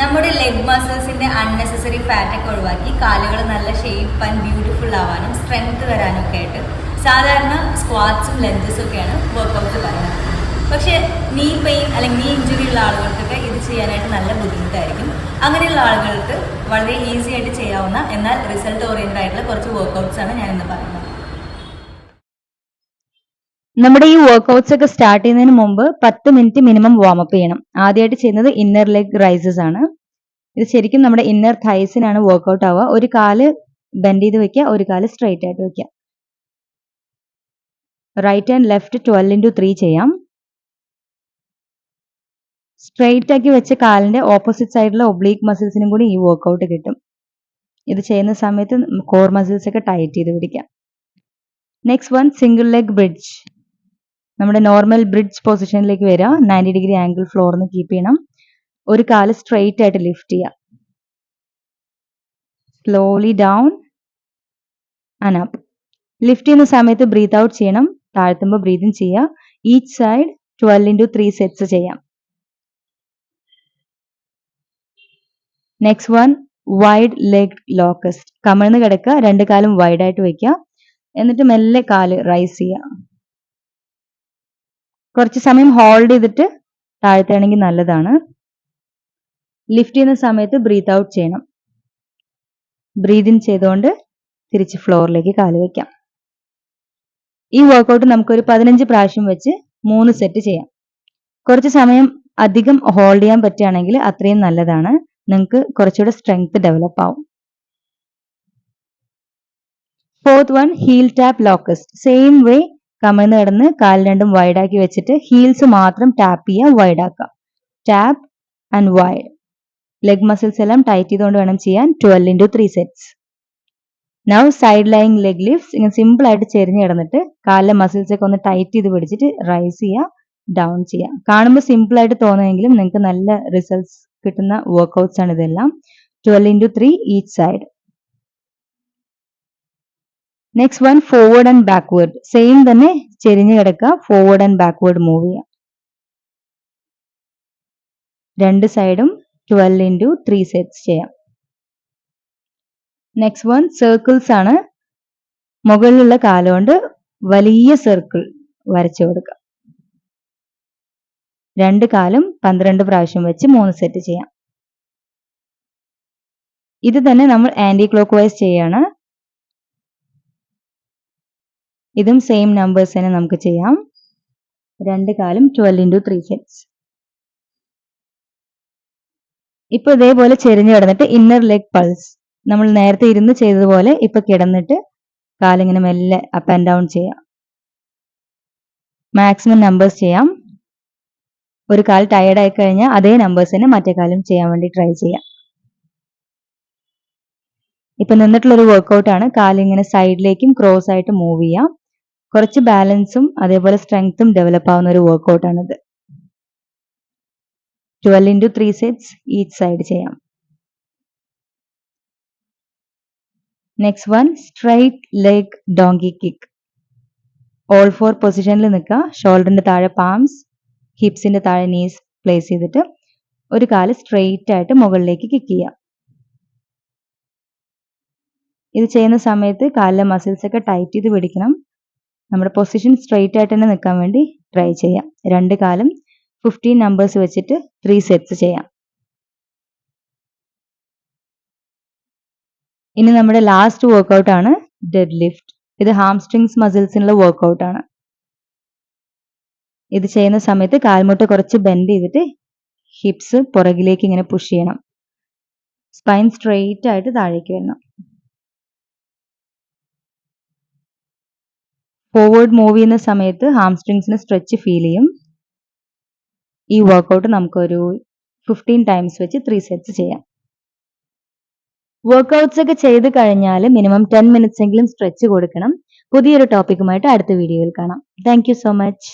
നമ്മുടെ leg മസിൽസിന്റെ unnecessary ഫാറ്റൊക്കെ ഒഴിവാക്കി കാലുകൾ നല്ല ഷേപ്പ് ആൻഡ് ബ്യൂട്ടിഫുൾ ആവാനും സ്ട്രെങ്ത് വരാനും ഒക്കെ ആയിട്ട് സാധാരണ സ്ക്വാറ്റ്സും ലഞ്ചസും ഒക്കെയാണ് വർക്കൗട്ട് പറയുന്നത്. പക്ഷേ നീ പെയിൻ അല്ലെങ്കിൽ നീ ഇഞ്ചുറി ഉള്ള ആളുകൾക്കൊക്കെ ഇത് ചെയ്യാനായിട്ട് നല്ല ബുദ്ധിമുട്ടായിരിക്കും. അങ്ങനെയുള്ള ആളുകൾക്ക് വളരെ ഈസി ആയിട്ട് ചെയ്യാവുന്ന എന്നാൽ റിസൾട്ട് ഓറിയന്റഡ് ആയിട്ടുള്ള കുറച്ച് വർക്കൗട്ട്സ് ആണ് ഞാൻ ഇന്ന് പറയുന്നത്. നമ്മുടെ ഈ വർക്കൗട്ട്സ് ഒക്കെ സ്റ്റാർട്ട് ചെയ്യുന്നതിന് മുമ്പ് 10 മിനിറ്റ് മിനിമം വാമപ്പ് ചെയ്യണം. ആദ്യമായിട്ട് ചെയ്യുന്നത് ഇന്നർ ലെഗ് റൈസസ് ആണ്. ഇത് ശരിക്കും നമ്മുടെ ഇന്നർ തൈസിനാണ് വർക്കൗട്ട് ആവുക. ഒരു കാല് ബെൻഡ് ചെയ്ത് വെക്കുക, ഒരു കാല് സ്ട്രൈറ്റ് ആയിട്ട് വെക്കുക. റൈറ്റ് ആൻഡ് ലെഫ്റ്റ് 12x3 ചെയ്യാം. സ്ട്രൈറ്റ് ആക്കി വെച്ച കാലിന്റെ ഓപ്പോസിറ്റ് സൈഡിലെ ഒബ്ലീക്ക് മസിൽസിനും കൂടി ഈ വർക്കൗട്ട് കിട്ടും. ഇത് ചെയ്യുന്ന സമയത്ത് കോർ മസിൽസ് ഒക്കെ ടൈറ്റ് ചെയ്ത് പിടിക്കാം. Next one single leg bridge. നമ്മുടെ നോർമൽ ബ്രിഡ്ജ് പൊസിഷനിലേക്ക് വരിക. 90 ഡിഗ്രി ആംഗിൾ ഫ്ലോറിന് കീപ്പ് ചെയ്യണം. ഒരു കാല് സ്ട്രെയിറ്റ് ആയിട്ട് ലിഫ്റ്റ് ചെയ്യുക. Slowly down and up. Lift ചെയ്യുന്ന സമയത്ത് ബ്രീത്ത് ഔട്ട് ചെയ്യണം. താഴ്ത്തുമ്പോൾ ബ്രീത്ത് ഇൻ ചെയ്യുക. ഈച്ച് സൈഡ് 12x3 സെറ്റ്സ് ചെയ്യാം. Next one wide leg locust. കമിഴ്ന്ന് കിടക്കുക, രണ്ട് കാലും വൈഡ് ആയിട്ട് വെക്കുക. എന്നിട്ട് മെല്ലെ കാല് റൈസ് ചെയ്യുക. കുറച്ച് സമയം ഹോൾഡ് ചെയ്തിട്ട് താഴ്ത്തുകയാണെങ്കിൽ നല്ലതാണ്. ലിഫ്റ്റ് ചെയ്യുന്ന സമയത്ത് ബ്രീത്ത് ഔട്ട് ചെയ്യണം. ബ്രീത്ത് ഇൻ ചെയ്തുകൊണ്ട് തിരിച്ച് ഫ്ലോറിലേക്ക് കാല് വെക്കാം. ഈ വർക്കൗട്ട് നമുക്കൊരു 15 പ്രാവശ്യം വെച്ച് 3 സെറ്റ് ചെയ്യാം. കുറച്ച് സമയം അധികം ഹോൾഡ് ചെയ്യാൻ പറ്റുകയാണെങ്കിൽ അത്രയും നല്ലതാണ്. നിങ്ങൾക്ക് കുറച്ചുകൂടെ സ്ട്രെങ്ത് ഡെവലപ്പ് ആവും. Fourth one heel tap locust. Same way കമിഴ്ന്ന് കിടന്ന് കാൽ രണ്ടും വൈഡ് ആക്കി വെച്ചിട്ട് ഹീൽസ് മാത്രം ടാപ്പ് ചെയ്യുക, വൈഡ് ആക്കുക. Tap and wide. Leg muscles എല്ലാം ടൈറ്റ് ചെയ്തുകൊണ്ട് വേണം ചെയ്യാൻ. 12x3 sets. Now side lying leg lifts. ഇങ്ങനെ സിമ്പിൾ ആയിട്ട് ചെരിഞ്ഞ് കിടന്നിട്ട് കാലിലെ മസിൽസ് ഒക്കെ ഒന്ന് ടൈറ്റ് ചെയ്ത് പിടിച്ചിട്ട് റൈസ് ചെയ്യുക, ഡൗൺ ചെയ്യുക. കാണുമ്പോൾ സിമ്പിൾ ആയിട്ട് തോന്നുമെങ്കിലും നിങ്ങൾക്ക് നല്ല റിസൾട്ട്സ് കിട്ടുന്ന വർക്കൗട്ട്സ് ആണ് ഇതെല്ലാം. 12x3 each side. Next one forward and backward. Same തന്നെ ചെരിഞ്ഞ് കിടക്കുക, ഫോർവേഡ് ആൻഡ് ബാക്ക്വേർഡ് മൂവ് ചെയ്യുക. രണ്ട് സൈഡും 12x3 സെറ്റ്സ് ചെയ്യാം. നെക്സ്റ്റ് വൺ സർക്കിൾസ് ആണ്. മുകളിലുള്ള കാലുകൊണ്ട് വലിയ സർക്കിൾ വരച്ചു കൊടുക്കുക. രണ്ട് കാലും 12 പ്രാവശ്യം വെച്ച് 3 സെറ്റ് ചെയ്യാം. ഇത് തന്നെ നമ്മൾ ആന്റി ക്ലോക്ക് വൈസ് ചെയ്യാണ്. ഇതും സെയിം നമ്പേഴ്സ് തന്നെ നമുക്ക് ചെയ്യാം. രണ്ട് കാലും 12x3 സെറ്റ്സ്. ഇപ്പൊ ഇതേപോലെ ചെരിഞ്ഞ് കിടന്നിട്ട് ഇന്നർ ലെഗ് പൾസ്. നമ്മൾ നേരത്തെ ഇരുന്ന് ചെയ്തതുപോലെ ഇപ്പൊ കിടന്നിട്ട് കാലിങ്ങനെ മെല്ലെ അപ്പ് ആൻഡ് ഡൗൺ ചെയ്യാം. മാക്സിമം നമ്പേഴ്സ് ചെയ്യാം. ഒരു കാൽ ടയർഡ് ആയി കഴിഞ്ഞാൽ അതേ നമ്പേഴ്സ് തന്നെ മറ്റേ കാലും ചെയ്യാൻ വേണ്ടി ട്രൈ ചെയ്യാം. ഇപ്പൊ നിന്നിട്ടുള്ള ഒരു വർക്കൗട്ട് ആണ്. കാലിങ്ങനെ സൈഡിലേക്കും ക്രോസ് ആയിട്ട് മൂവ് ചെയ്യാം. കുറച്ച് ബാലൻസും അതേപോലെ സ്ട്രെങ്ത്തും ഡെവലപ്പ് ആവുന്ന ഒരു വർക്കൗട്ട് ആണിത്. 12x3 സെറ്റ്സ് ഈച്ച് സൈഡ് ചെയ്യാം. Next one straight leg donkey kick. All for പൊസിഷനിൽ നിൽക്കുക. ഷോൾഡറിന്റെ താഴെ പാംസ്, ഹിപ്സിന്റെ താഴെ നീസ് പ്ലേസ് ചെയ്തിട്ട് ഒരു കാല് സ്ട്രെയിറ്റ് ആയിട്ട് മുകളിലേക്ക് കിക്ക് ചെയ്യുക. ഇത് ചെയ്യുന്ന സമയത്ത് കാലിലെ മസിൽസ് ഒക്കെ ടൈറ്റ് ചെയ്ത് പിടിക്കണം. നമ്മുടെ പൊസിഷൻ സ്ട്രെയിറ്റ് ആയിട്ട് തന്നെ നിൽക്കാൻ വേണ്ടി ട്രൈ ചെയ്യാം. രണ്ട് കാലും 15 നമ്പേഴ്സ് വെച്ചിട്ട് 3 സെറ്റ്സ് ചെയ്യാം. ഇനി നമ്മുടെ ലാസ്റ്റ് വർക്കൗട്ട് ആണ് ഡെഡ് ലിഫ്റ്റ്. ഇത് ഹാംസ്ട്രിങ്സ് മസിൽസിനുള്ള വർക്കൗട്ട് ആണ്. ഇത് ചെയ്യുന്ന സമയത്ത് കാൽമുട്ട് കുറച്ച് ബെൻഡ് ചെയ്തിട്ട് ഹിപ്സ് പുറകിലേക്ക് ഇങ്ങനെ പുഷ് ചെയ്യണം. സ്പൈൻ സ്ട്രെയിറ്റ് ആയിട്ട് താഴേക്ക് വരണം. ഫോർവേഡ് മൂവ് ചെയ്യുന്ന സമയത്ത് ഹാംസ്ട്രിങ്സിന് സ്ട്രെച്ച് ഫീൽ ചെയ്യും. ഈ വർക്കൗട്ട് നമുക്കൊരു 15 ടൈംസ് വെച്ച് 3 സെറ്റ്സ് ചെയ്യാം. വർക്കൗട്ട്സ് ഒക്കെ ചെയ്ത് കഴിഞ്ഞാൽ മിനിമം 10 മിനിറ്റ്സ് എങ്കിലും സ്ട്രെച്ച് കൊടുക്കണം. പുതിയൊരു ടോപ്പിക്കുമായിട്ട് അടുത്ത വീഡിയോയിൽ കാണാം. Thank you so much.